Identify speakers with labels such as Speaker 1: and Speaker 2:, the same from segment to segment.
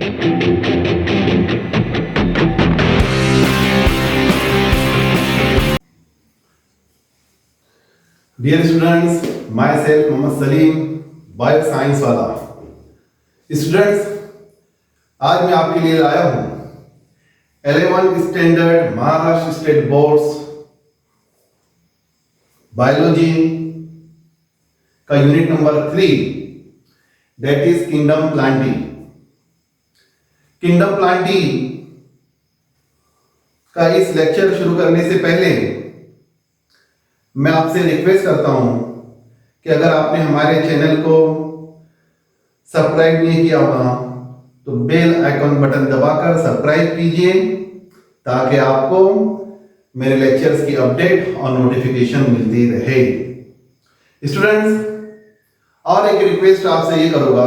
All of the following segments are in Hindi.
Speaker 1: Dear students, my self Mohammad Salim, bio science वाला। स्टूडेंट्स, आज मैं आपके लिए लाया हूं 11th standard Maharashtra state boards biology का unit number 3, that is kingdom plantae. Kingdom plantae का इस लेक्चर शुरू करने से पहले मैं आपसे रिक्वेस्ट करता हूं कि अगर आपने हमारे चैनल को सब्सक्राइब नहीं किया होगा तो बेल आइकॉन बटन दबाकर सब्सक्राइब कीजिए, ताकि आपको मेरे लेक्चर्स की अपडेट और नोटिफिकेशन मिलती रहे। स्टूडेंट्स, और एक रिक्वेस्ट आपसे ये करूंगा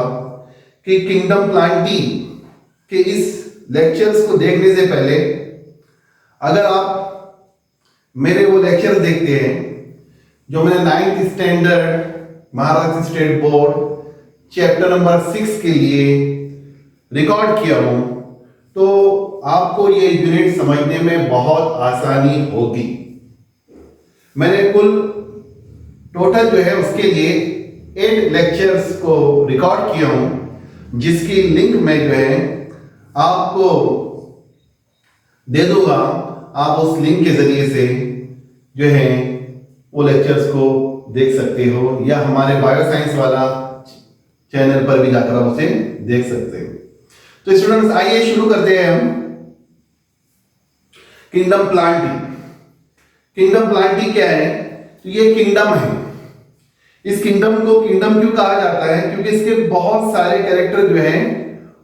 Speaker 1: कि किंगडम प्लांटी के इस लेक्चर्स को देखने से पहले अगर आप मेरे वो लेक्चर देखते हैं जो मैंने 9th standard Maharashtra state board chapter number 6 के लिए रिकॉर्ड किया हूं, तो आपको ये यूनिट समझने में बहुत आसानी होगी। मैंने कुल टोटल जो है उसके लिए 8 लेक्चर्स को रिकॉर्ड किया हूं, जिसकी लिंक मैं जो है आपको दे दूंगा। आप उस लिंक के जरिए से जो है वो लेक्चर्स को देख सकते हो, या हमारे बायो साइंस वाला चैनल पर भी जाकर आप उसे देख सकते हो। तो स्टूडेंट्स, आइए शुरू करते हैं हम किंगडम प्लांटी। किंगडम प्लांटी क्या है? तो ये किंगडम है। इस किंगडम को किंगडम क्यों कहा जाता है? क्योंकि इसके बहुत सारे कैरेक्टर जो हैं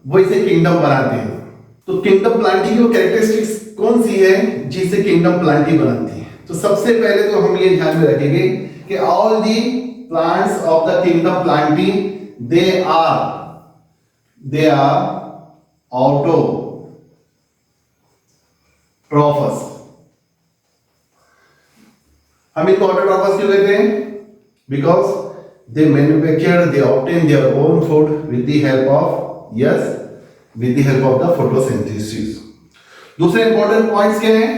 Speaker 1: वो इसे किंगडम बनाते हैं। तो किंगडम प्लांटी की वो कैरेक्टरिस्टिक्स कौन सी है जिसे किंगडम प्लांटी बनाती है? तो सबसे पहले तो हम ये ध्यान में रखेंगे कि all the plants of the kingdom plantae they are autotrophs. हम इनको ऑटोट्रॉफस क्यों कहते हैं? Because they manufacture, they obtain their own food with the help of with the help of the photosynthesis. दूसरे इंपॉर्टेंट पॉइंट्स क्या हैं?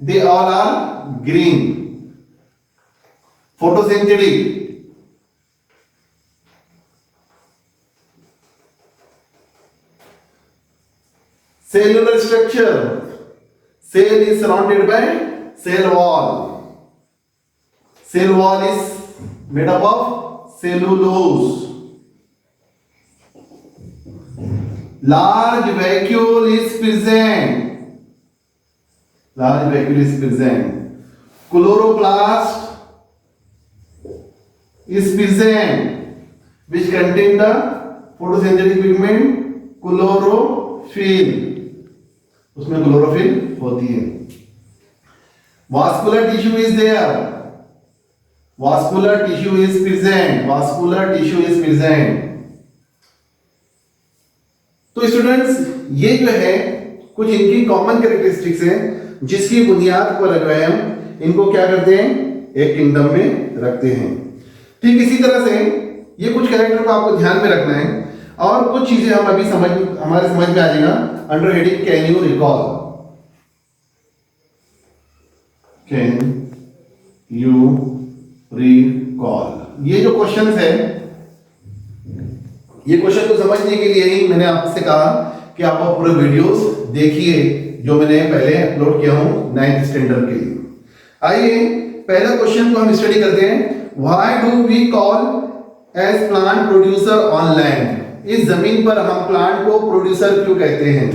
Speaker 1: They all are green, photosynthetic, cellular structure, cell is surrounded by cell wall. Cell wall is made up of cellulose. Large vacuole is present. Large vacuole is present. Chloroplast is present, which contain the photosynthetic pigment chlorophyll. उसमें क्लोरोफिल होती है। Vascular tissue is there. Vascular tissue is present. Vascular tissue is present. तो स्टूडेंट्स, ये जो है कुछ इनकी कॉमन कैरेक्टरिस्टिक्स हैं, जिसकी बुनियाद पर जो है हम इनको क्या करते हैं? एक किंगडम में रखते हैं। ठीक इसी तरह से ये कुछ कैरेक्टर को आपको ध्यान में रखना है, और कुछ चीजें हम अभी हमारे समझ में आ जाएगा under heading can you recall. Can you recall, ये जो क्वेश्चंस है, ये क्वेश्चन को समझने के लिए ही मैंने आपसे कहा कि आप वो पूरे वीडियोस देखिए जो मैंने पहले अपलोड किया हूं 9th स्टैंडर्ड के लिए। आइए पहला क्वेश्चन को हम स्टडी करते हैं। Why do we call as plant producer on land? इस जमीन पर हम प्लांट को प्रोड्यूसर क्यों कहते हैं?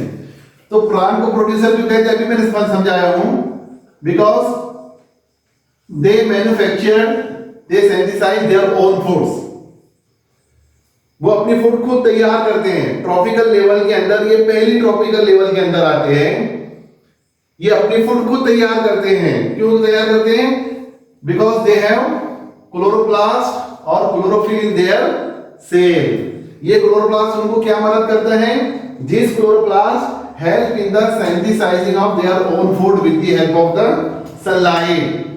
Speaker 1: तो प्लांट को प्रोड्यूसर क्यों कहते हैं अभी मैंने समझाया हूं। Because they manufacture, they synthesise their own foods. वो अपनी फूड खुद तैयार करते हैं। ट्रॉपिकल लेवल के अंदर, ये पहली ट्रॉपिकल लेवल के अंदर आते हैं, ये अपनी फूड खुद तैयार करते हैं। क्यों तैयार करते हैं? बिकॉज दे हैव क्लोरोप्लास्ट और क्लोरोफिल इन देयर सेल। ये क्लोरोप्लास्ट उनको क्या मदद करता है? This chloroplast help in the synthesising of their own food with the help of the sunlight.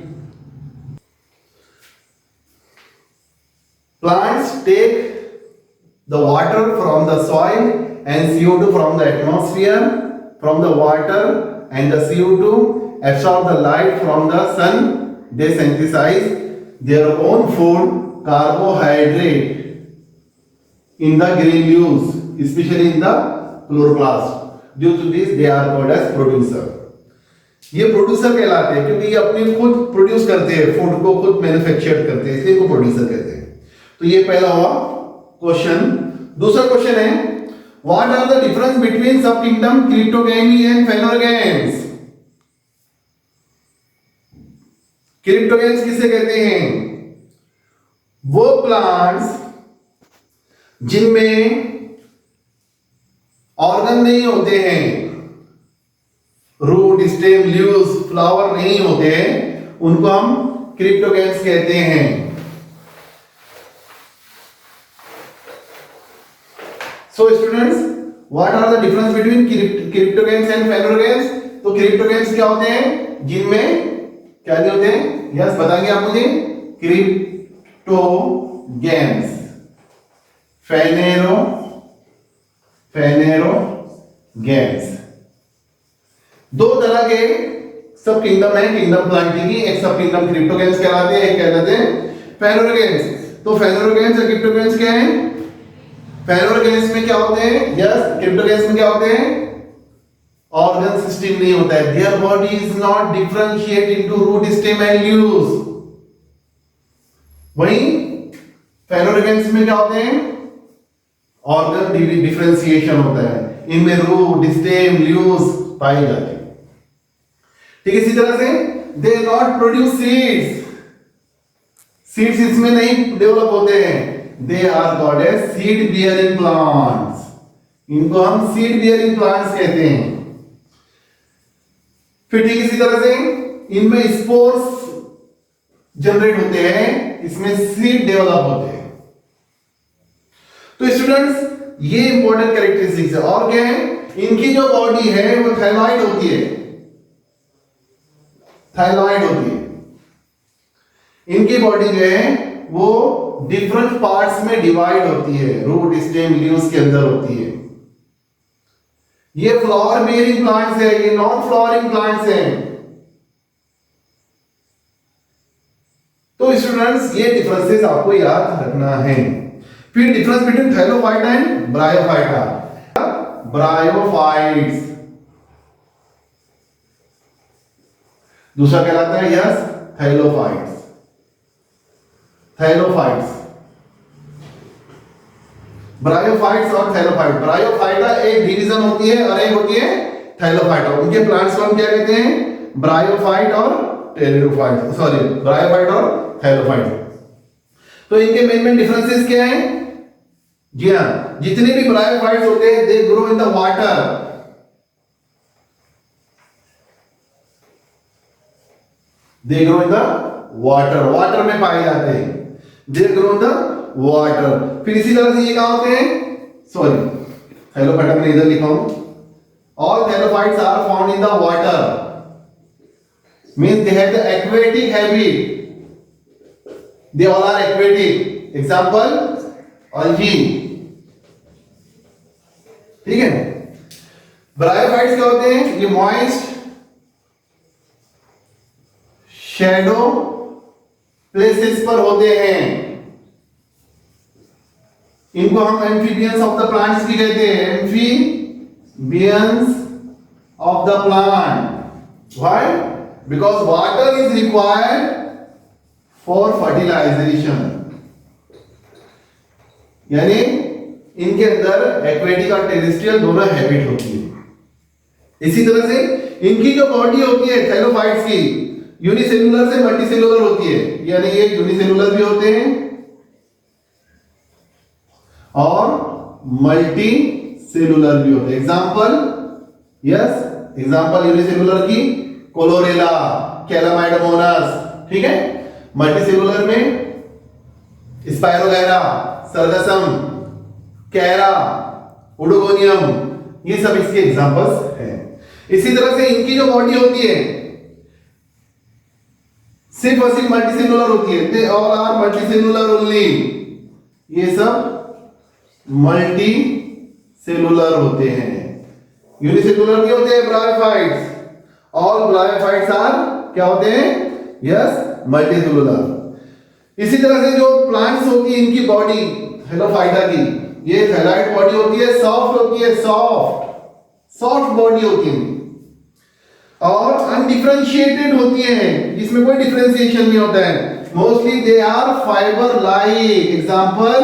Speaker 1: Plants take the water from the soil and CO2 from the atmosphere, from the water and the CO2 absorb the light from the sun. They synthesize their own food, carbohydrate, in the green leaves, especially in the chloroplast. Due to this, they are called as producer. ये प्रोड्यूसर कहलाते हैं क्योंकि ये अपने खुद प्रोड्यूस करते हैं, फूड को खुद मैन्युफैक्चर करते हैं, इसलिए इनको प्रोड्यूसर कहते हैं. तो ये पहला हुआ क्वेश्चन. दूसरा क्वेश्चन है, what are the difference between sub kingdom cryptogamae and phanerogams. Cryptogams किसे कहते हैं? वो प्लांट्स जिनमें ऑर्गन नहीं होते हैं, रूट, स्टेम, लीव्स, फ्लावर नहीं होते हैं, उनको हम क्रिप्टोगैम्स कहते हैं. So students, what are the difference between cryptogams and phanerogams. तो क्रिप्टोगैम्स क्या होते हैं? जिनमें क्या नहीं होते हैं? यस, बताएंगे आप मुझे. Cryptogams, phanerogams. दो तरह के सब किंगडम है किंगडम प्लांट की. एक सब किंगडम क्रिप्टोगैम्स कहलाते हैं, एक कहलाते हैं फेनोरगैम्स. तो फेनोरगैम्स और क्रिप्टोगैम्स क्या है? फेनोरगैम्स में क्या होते हैं? यस, क्रिप्टोगैम्स में क्या होते हैं? ऑर्गन सिस्टम नहीं होता है. Their body is not differentiate into root, stem and leaves. वहीं फेनोरगैम्स में क्या होते हैं? ऑर्गन डिफरेंशिएशन होता है, इनमें रूट, स्टेम, लीव्स पाए जाते हैं. ठीक है. इसी तरह से they not produce seeds. Seeds इसमें नहीं डेवलप होते हैं. They are called as seed bearing plants. इनको हम सीड बियरिंग प्लांट्स कहते हैं. फिर ठीक इसी तरह से इनमें स्पोर्स जनरेट होते हैं, इसमें सीड डेवलप होते हैं. तो स्टूडेंट्स, ये इंपॉर्टेंट कैरेक्टरिस्टिक्स है. और क्या है? इनकी जो बॉडी है वो थायलॉइड होती है. थायलॉइड होती है. इनकी बॉडी जो है वो डिफरेंट पार्ट्स में डिवाइड होती है, रूट, स्टेम, लीव्स के अंदर होती है. ये फ्लावर बेयरिंग प्लांट्स है, ये नॉन फ्लावरिंग प्लांट्स हैं. तो स्टूडेंट्स, ये डिफरेंसेस आपको याद रखना है. फिर difference between thallophyta and bryophyta. Bryophytes दूसरा कहलाता है यस थाइलोफाइट्स. थाइलोफाइट्स, ब्रायोफाइट्स और थाइलोफाइट. ब्रायोफाइटा एक डिवीजन होती है और एक होती है थाइलोफाइटा. उनके प्लांट्स को हम क्या कहते हैं? ब्रायोफाइट और टेरिडोफाइट. सॉरी, ब्रायोफाइट और थाइलोफाइट. तो इनके मेन डिफरेंसेस क्या हैं? जी हाँ, जितने भी ब्रायोफाइट्स होते हैं they grow in the water. They grow in the water. Water में पाए जाते हैं. They grow in the water. फिर इसी तरह से ये कहां होते हैं? सॉरी, थाइलोफाइटा मैंने इधर लिखा हूं. All thallophytes are found in the water. Means they have the aquatic habit. They all are aquatic. Example algae. ठीक है. ब्रायोफाइट्स क्या होते हैं? ये मॉइस्ट शैडो प्लेसेस पर होते हैं. इनको हम एम्फीबियंस ऑफ द प्लांट्स भी कहते हैं. Amphibians of the plant. Why? Because water is required for fertilisation. यानी इनके अंदर एक्वेटिक और टेरेस्ट्रियल दोनों हैबिट होती है. इसी तरह से इनकी जो बॉडी होती है थाइलोफाइट्स की, यूनिसेलुलर से मल्टीसेलुलर होती है. यानी ये यूनिसेलुलर भी होते हैं और मल्टी सेलुलर भी होते हैं. एग्जांपल यस, एग्जांपल यूनिसेलुलर की कोलोरेला, कैलामाइडोमोनास. ठीक है. मल्टीसेलुलर में स्पाइरोगैरा, सर्गसम, कैरा, उडोगोनियम, ये सब इसके एग्जांपल्स हैं. इसी तरह से इनकी जो बॉडी होती है सिर्फ और सिर्फ मल्टीसेलुलर होती है. They all are multicellular only. ये सब मल्टी सेलुलर होते हैं। यूनिसेलुलर नहीं होते हैं ब्रायोफाइट्स। ऑल ब्रायोफाइट्स आर क्या होते हैं? Yes, multi cellular. इसी तरह से जो प्लांट्स होती है इनकी बॉडी हेलोफाइटा की, ये थैलाइड बॉडी होती है, सॉफ्ट होती है, सॉफ्ट बॉडी होती है और अनडिफरेंशिएटेड होती है, जिसमें कोई डिफरेंशिएशन नहीं होता है। Mostly they are fibre like. Example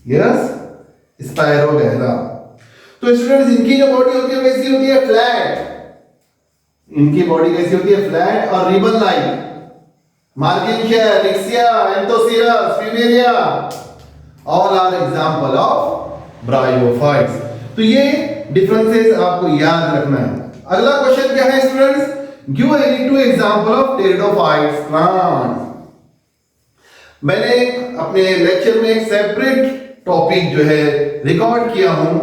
Speaker 1: yes, spirogyra. तो स्टूडेंट्स इनकी जो बॉडी होती है कैसी होती है? फ्लैट। इनकी बॉडी कैसी होती है? फ्लैट और ribbon like. Marchantia, riccia, anthoceros, funaria all are example of bryophytes. तो ये डिफरेंसेस आपको याद रखना है। अगला क्वेश्चन क्या है students? Give any two example of pteridophytes plant. मैंने अपने लेक्चर में एक सेपरेट टॉपिक जो है रिकॉर्ड किया हूं,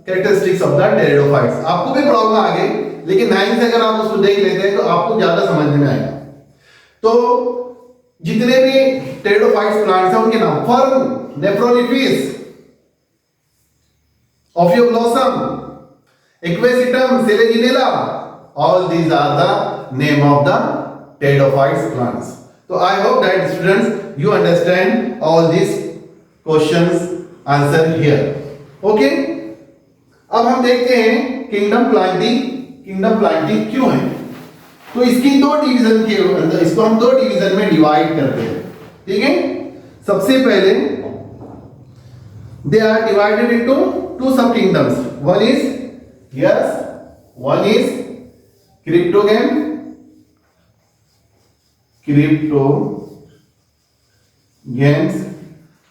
Speaker 1: कैरेक्टरिस्टिक्स ऑफ द टेरिडोफाइट्स। आपको भी पढ़ाऊंगा आगे, लेकिन 9 से अगर आप उसको देख लेते हैं तो आपको ज्यादा समझ में आएगा। तो जितने भी टेरिडोफाइट्स प्लांट्स हैं उनके नाम: fern, nephrolepis, ophioglossum, equisetum, selaginella, all these are the name of the pteridophytes plants. So I hope that students you understand all these questions answer here. Okay? अब हम देखते हैं किंगडम प्लांटी क्यों है। तो इसकी दो डिवीजन के अंदर, इसको हम दो डिवीजन में डिवाइड करते हैं। ठीक है? सबसे पहले they are divided into two sub kingdoms. One is cryptogam,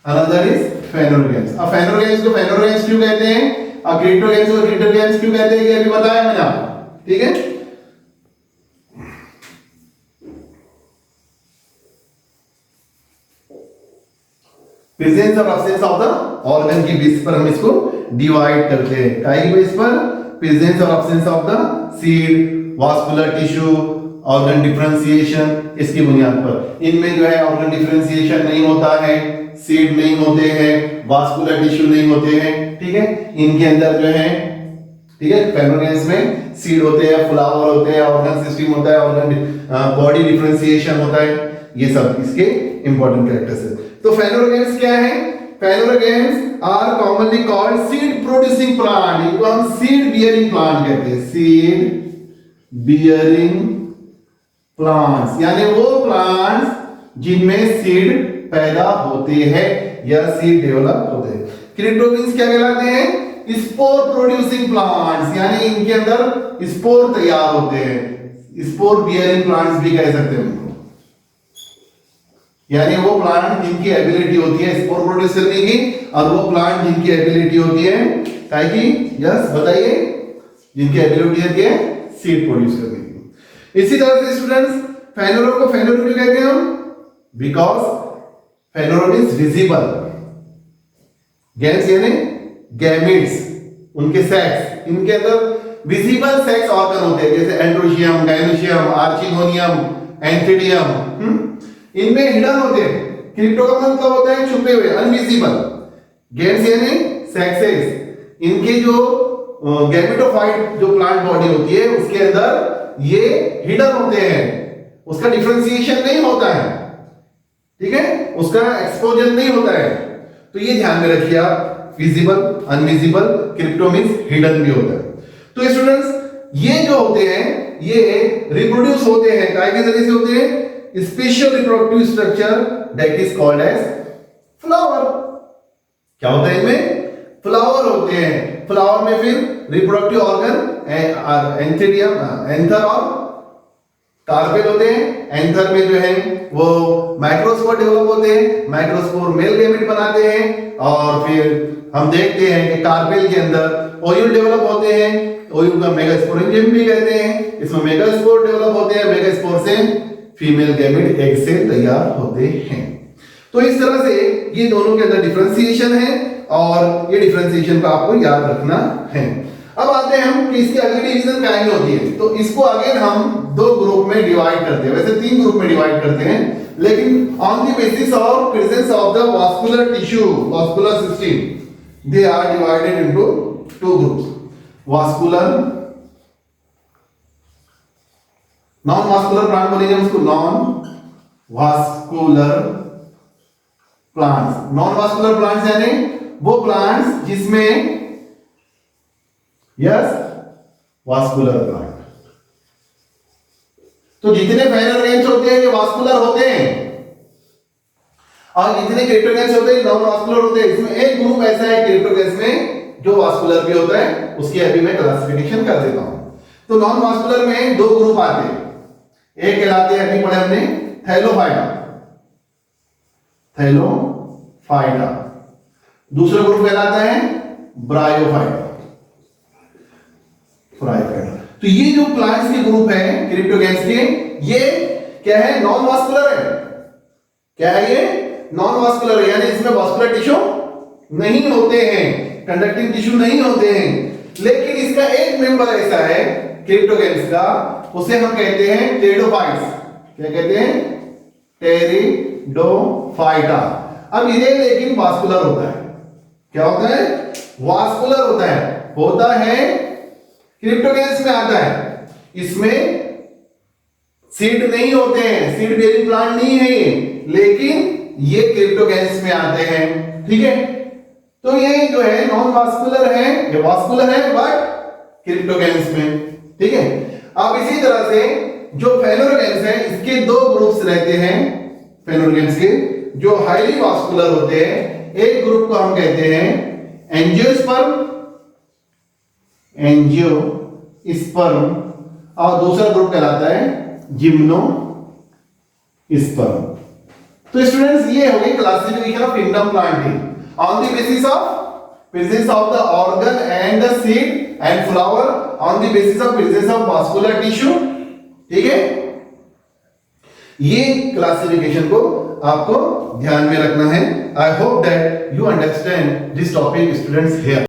Speaker 1: another is phanerogams. अब फेनोरगेम्स को फेनोरगेम्स क्यों कहते हैं और क्रिप्टोगेम्स को क्रिप्टोगेम्स क्यों कहते हैं, ये अभी बताया मैंने आपको। ठीक है? प्रेजेंस और एब्सेंस ऑफ द ऑर्गन की बेस पर हम इसको डिवाइड करते हैं। काय की बेस पर? प्रेजेंस और absence of the seed, vascular tissue, organ differentiation, इसकी बुनियाद पर। इनमें जो है ऑर्गन डिफरेंशिएशन नहीं होता है, सीड नहीं होते हैं, वास्कुलर टिश्यू नहीं होते हैं। ठीक है? इनके अंदर जो है, ठीक है, फेनोगेम्स में सीड होते हैं, फ्लावर होते हैं, ऑर्गन सिस्टम होता है, ऑर्गन बॉडी डिफरेंशिएशन होता है। ये सब इसके इंपॉर्टेंट कैरेक्टर्स है। तो फेनोगेम्स क्या है? Phanerogams are commonly called seed producing plant. इनको हम सीड बियरिंग प्लांट कहते हैं। सीड बियरिंग प्लांट्स यानी वो प्लांट्स जिनमें सीड पैदा होते हैं या सीड डेवलप होते हैं। क्रिप्टोगेम्स क्या कहलाते हैं? स्पोर प्रोड्यूसिंग प्लांट्स, यानी इनके अंदर स्पोर तैयार होते हैं। स्पोर बियरिंग प्लांट्स भी कह सकते हैं उनको, यानी वो प्लांट जिनकी एबिलिटी होती है स्पोर प्रोड्यूस करने की, और वो प्लांट जिनकी एबिलिटी होती है क्या की? यस, बताइए, जिनकी एबिलिटी होती है सीड प्रोड्यूस करने की। इसी तरह से स्टूडेंट्स फेनोरोड को फेनोरोड क्यों कहते हैं हम? Because phanero is visible. Gams यानी गैमेट्स, उनके सेक्स, इनके अंदर विजिबल सेक्स ऑर्गन होते हैं, जैसे एंड्रोशियम, गाइनोशियम, आर्चिगोनियम, एंथीडियम, इनमें हिडन होते हैं। क्रिप्टो का मतलब होता है छुपे हुए, अनविजिबल। गैम्स यानी सेक्सेस, इनके जो गैमेटोफाइट जो प्लांट बॉडी होती है उसके अंदर ये हिडन होते हैं, उसका डिफरेंशिएशन नहीं होता है। ठीक है? उसका एक्सपोजर नहीं होता है। तो ये ध्यान में रखिए आप, visible, invisible, crypto means hidden भी होता है। तो स्टूडेंट्स ये जो होते हैं ये रिप्रोड्यूस होते हैं, काय के जरिए से होते हैं? Special reproductive structure that is called as flower. क्या होता है इनमें? फ्लावर होते हैं। फ्लावर में फिर रिप्रोडक्टिव ऑर्गन एंथीडियम, एंथर और कार्पेल होते हैं। एंथर में जो है वो माइक्रोस्पोर डेवलप होते हैं, माइक्रोस्पोर मेल गैमेट बनाते हैं, और फिर हम देखते हैं कि कार्पेल के अंदर ओयूल डेवलप होते हैं। ओयूल का मेगास्पोरेंजियम भी कहते हैं। इसमें मेगास्पोर डेवलप होते हैं, मेगास्पोर से फीमेल गैमेट एग से तैयार होते हैं। तो इस तरह से ये दोनों के अंदर डिफरेंशिएशन है, और ये डिफरेंशिएशन को आपको याद रखना है। अब आते हैं हम कि इसकी अगली डिवीजन क्या होती है। तो इसको अगेन हम दो ग्रुप में डिवाइड करते हैं, वैसे 3 ग्रुप में डिवाइड करते हैं, लेकिन on the basis of presence of the vascular tissue, vascular system, they are divided into two groups, vascular, non vascular plant बोलेंगे उसको, non vascular plants. Non vascular plants यानी वो प्लांट्स जिसमें, यस, वास्कुलर प्लांट। तो जितने फेनोरेंस होते हैं ये वास्कुलर होते हैं, और जितने क्रिप्टोगैंस होते हैं नॉन वास्कुलर होते हैं। इसमें एक ग्रुप ऐसा है क्रिप्टोगैंस में जो वास्कुलर भी होता है, उसकी अभी मैं क्लासिफिकेशन कर देता हूं। तो नॉन वास्कुलर में दो ग्रुप आते हैं, एक कहलाते हैं, अभी पढ़े हमने, थैलोफाइटा, थैलोफाइटा। दूसरा ग्रुप कहलाता है ब्रायोफाइटा, ब्रायोफाइटा। तो ये जो प्लांट्स के ग्रुप है क्रिप्टोगैंस के, ये क्या है, नॉन वास्कुलर है। क्या है ये, नॉन वास्कुलर है, यानी इसमें वास्कुलर टिश्यू नहीं होते हैं, कंडक्टिंग टिश्यू नहीं होते हैं। लेकिन इसका एक मेंबर ऐसा है क्रिप्टोगैंस का, उसे हम कहते हैं टेरिडोफाइट्स। क्या कहते हैं, टेरिडोफाइटा। अब ये लेकिन वास्कुलर होता है। क्या होता है, वास्कुलर होता है क्रिप्टोगैंस में आता है। इसमें सीड नहीं होते हैं, सीड बेयरिंग प्लांट नहीं है ये, लेकिन ये क्रिप्टोगैंस में आते हैं। ठीक है, तो ये जो है नॉन वास्कुलर है, ये वास्कुलर है बट क्रिप्टोगैंस में। ठीक है, अब इसी तरह से जो फेनोरोगैंस है, इसके दो ग्रुप्स रहते हैं फेनोरोगैंस के, जो हाईली वास्कुलर होते हैं। एक ग्रुप को हम कहते हैं एंजियोस्पर्म, एंजियोस्पर्म, और दूसरा ग्रुप कहलाता है जिम्नोस्पर्म। तो स्टूडेंट्स, ये हो गई classification of kingdom planting on the basis of presence of the organ and the seed and flower, on the basis of presence of vascular tissue। ठीक है, ये क्लासिफिकेशन को आपको ध्यान में रखना है। I hope that you understand this topic students here.